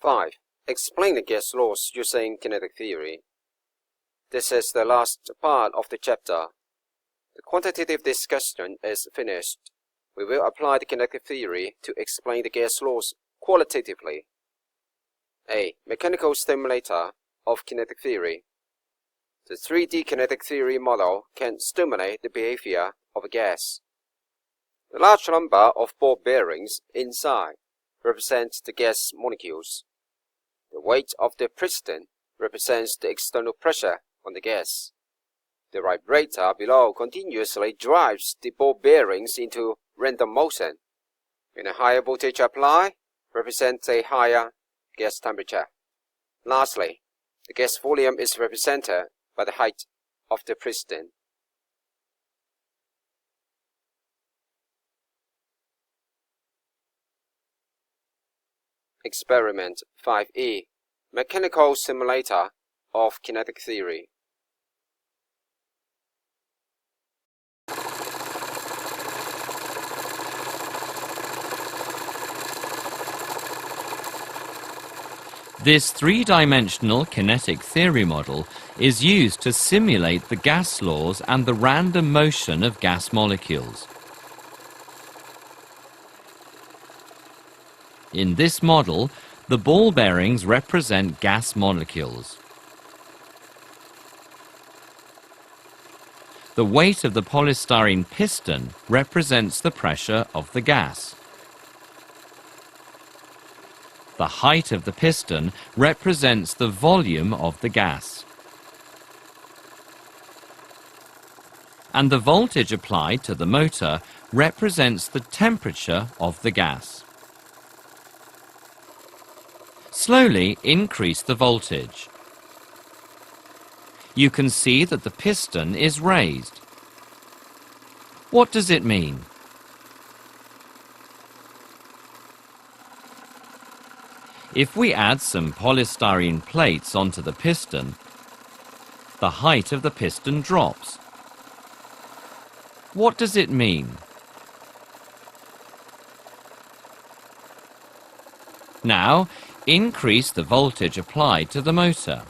5. Explain the gas laws using kinetic theory. This is the last part of the chapter. The quantitative discussion is finished. We will apply the kinetic theory to explain the gas laws qualitatively. A. Mechanical stimulator of kinetic theory. The 3D kinetic theory model can stimulate the behavior of a gas. The large number of ball bearings inside represents the gas molecules. The weight of the piston represents the external pressure on the gas. The vibrator below continuously drives the ball bearings into random motion. When a higher voltage applied, represents a higher gas temperature. Lastly, the gas volume is represented by the height of the piston. Experiment 5E. Mechanical simulator of kinetic theory. This three-dimensional kinetic theory model is used to simulate the gas laws and the random motion of gas molecules. In this model, the ball bearings represent gas molecules. The weight of the polystyrene piston represents the pressure of the gas. The height of the piston represents the volume of the gas. And the voltage applied to the motor represents the temperature of the gas. Slowly increase the voltage. You can see that the piston is raised. What does it mean? If we add some polystyrene plates onto the piston, the height of the piston drops. What does it mean? Now, increase the voltage applied to the motor.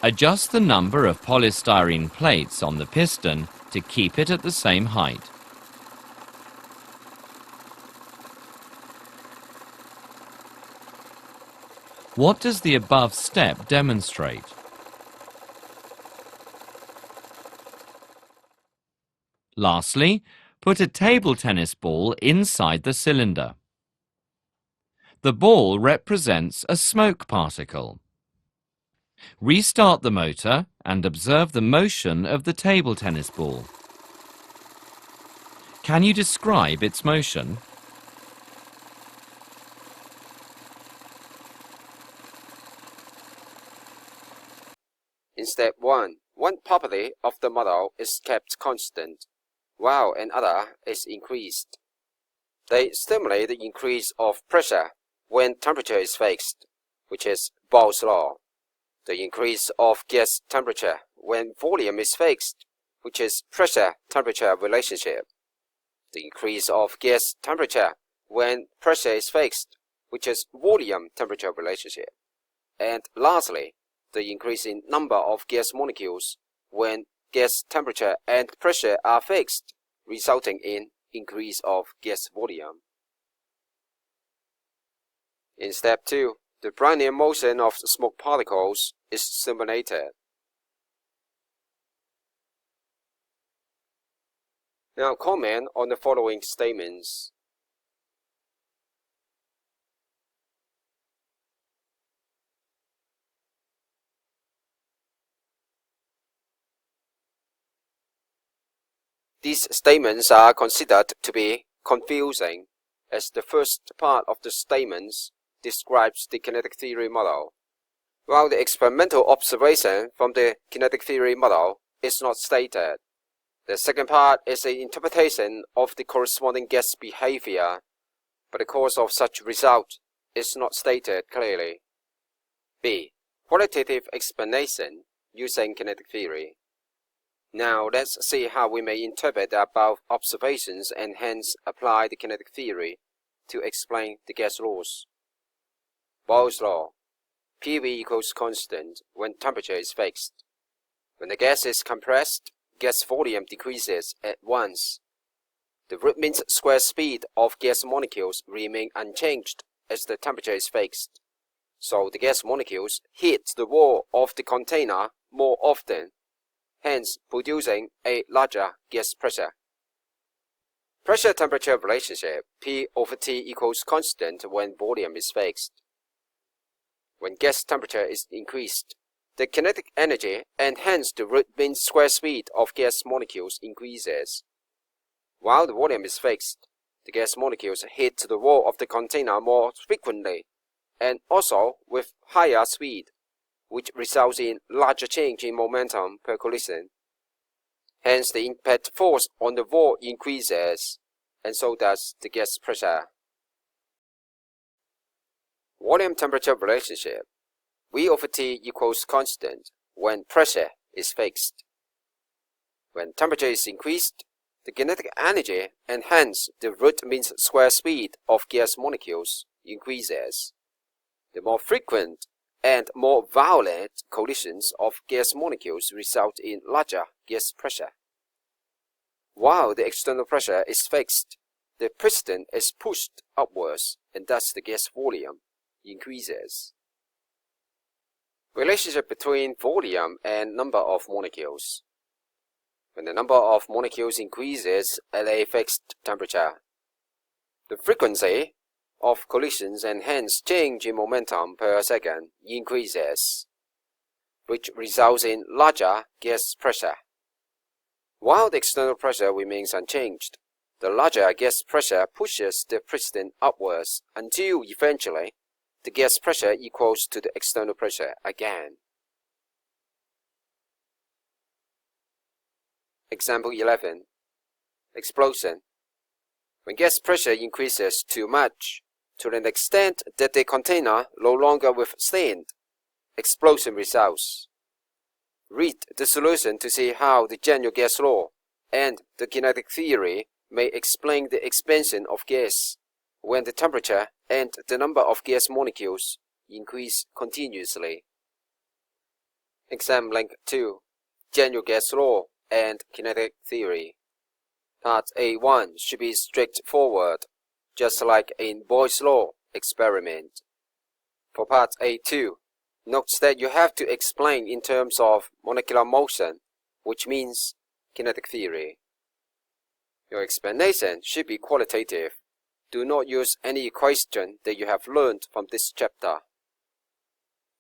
Adjust the number of polystyrene plates on the piston to keep it at the same height. What does the above step demonstrate? Lastly, put a table tennis ball inside the cylinder. The ball represents a smoke particle. Restart the motor and observe the motion of the table tennis ball. Can you describe its motion? In step 1, one property of the model is kept constant, while another is increased. They stimulate the increase of pressure when temperature is fixed, which is Ball's law. The increase of gas temperature when volume is fixed, which is pressure-temperature relationship. The increase of gas temperature when pressure is fixed, which is volume-temperature relationship. And lastly, the increase in number of gas molecules when gas temperature and pressure are fixed, resulting in increase of gas volume. In step 2, the Brownian motion of smoke particles is simulated. Now comment on the following statements. These statements are considered to be confusing, as the first part of the statements describes the kinetic theory model, while the experimental observation from the kinetic theory model is not stated. The second part is an interpretation of the corresponding gas behavior, but the cause of such result is not stated clearly. B. Qualitative explanation using kinetic theory. Now let's see how we may interpret the above observations and hence apply the kinetic theory to explain the gas laws. Boyle's law. PV equals constant when temperature is fixed. When the gas is compressed, gas volume decreases at once. The root mean square speed of gas molecules remain unchanged as the temperature is fixed. So the gas molecules hit the wall of the container more often, hence producing a larger gas pressure. Pressure-temperature relationship P/T equals constant when volume is fixed. When gas temperature is increased, the kinetic energy and hence the root mean square speed of gas molecules increases. While the volume is fixed, the gas molecules hit the wall of the container more frequently and also with higher speed, which results in larger change in momentum per collision. Hence, the impact force on the wall increases, and so does the gas pressure. Volume-temperature relationship V/T equals constant when pressure is fixed. When temperature is increased, the kinetic energy and hence the root mean square speed of gas molecules increases. The more frequent and more violent collisions of gas molecules result in larger gas pressure. While the external pressure is fixed, the piston is pushed upwards and thus the gas volume increases. Relationship between volume and number of molecules. When the number of molecules increases at a fixed temperature, the frequency of collisions and hence change in momentum per second increases, which results in larger gas pressure. While the external pressure remains unchanged, the larger gas pressure pushes the piston upwards until eventually the gas pressure equals to the external pressure again. Example 11. Explosion. When gas pressure increases too much, to an extent that the container no longer withstand, explosion results. Read the solution to see how the general gas law and the kinetic theory may explain the expansion of gas when the temperature and the number of gas molecules increase continuously. Exam link 2. General gas law and kinetic theory. Part A1 should be straightforward, just like in Boyle's law experiment. For part A2, note that you have to explain in terms of molecular motion, which means kinetic theory. Your explanation should be qualitative. Do not use any equation that you have learned from this chapter.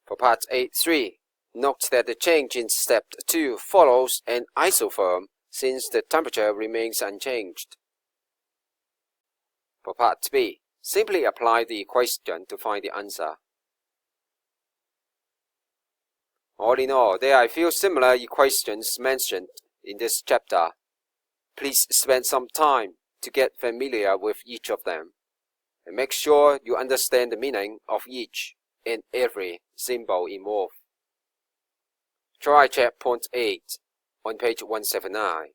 For part A3, note that the change in step 2 follows an isotherm since the temperature remains unchanged. For part B, simply apply the equation to find the answer. All in all, there are a few similar equations mentioned in this chapter. Please spend some time to get familiar with each of them, and make sure you understand the meaning of each and every symbol involved. Try check point 8 on page 179.